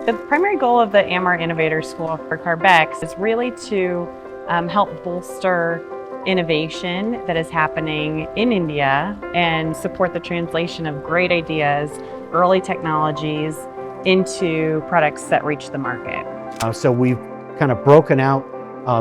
The primary goal of the AMR Innovator School for CARB-X is really to help bolster innovation that is happening in India and support the translation of great ideas, early technologies into products that reach the market. So we've kind of broken out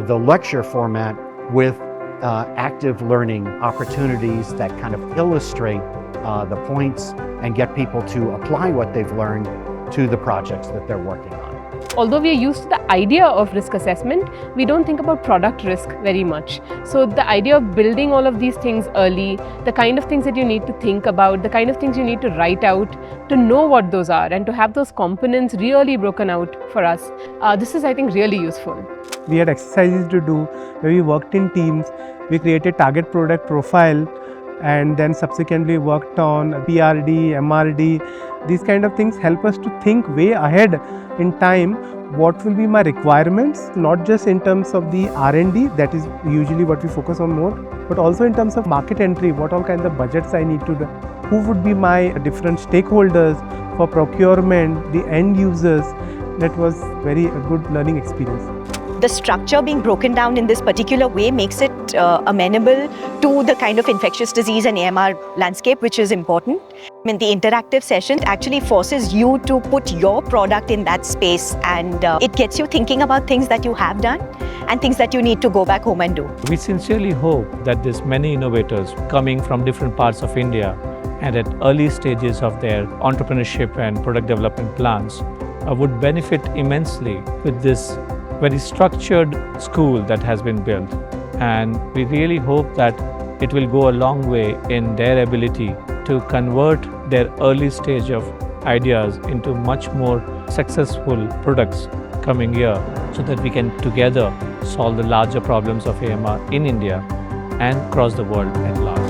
the lecture format with active learning opportunities that kind of illustrate the points and get people to apply what they've learned to the projects that they're working on. Although we are used to the idea of risk assessment, we don't think about product risk very much. So the idea of building all of these things early, the kind of things that you need to think about, the kind of things you need to write out, to know what those are and to have those components really broken out for us. This is, I think, really useful. We had exercises to do where we worked in teams. We created target product profile and then subsequently worked on PRD, MRD. These kind of things help us to think way ahead in time what will be my requirements, not just in terms of the R&D, that is usually what we focus on more, but also in terms of market entry, what all kinds of budgets I need to do, who would be my different stakeholders for procurement, the end users. That was very a good learning experience. The structure being broken down in this particular way makes it amenable to the kind of infectious disease and AMR landscape, which is important. I mean, the interactive session actually forces you to put your product in that space, and it gets you thinking about things that you have done and things that you need to go back home and do. We sincerely hope that there's many innovators coming from different parts of India and at early stages of their entrepreneurship and product development plans would benefit immensely with this very structured school that has been built, and we really hope that it will go a long way in their ability to convert their early stage of ideas into much more successful products coming year, so that we can together solve the larger problems of AMR in India and across the world at large.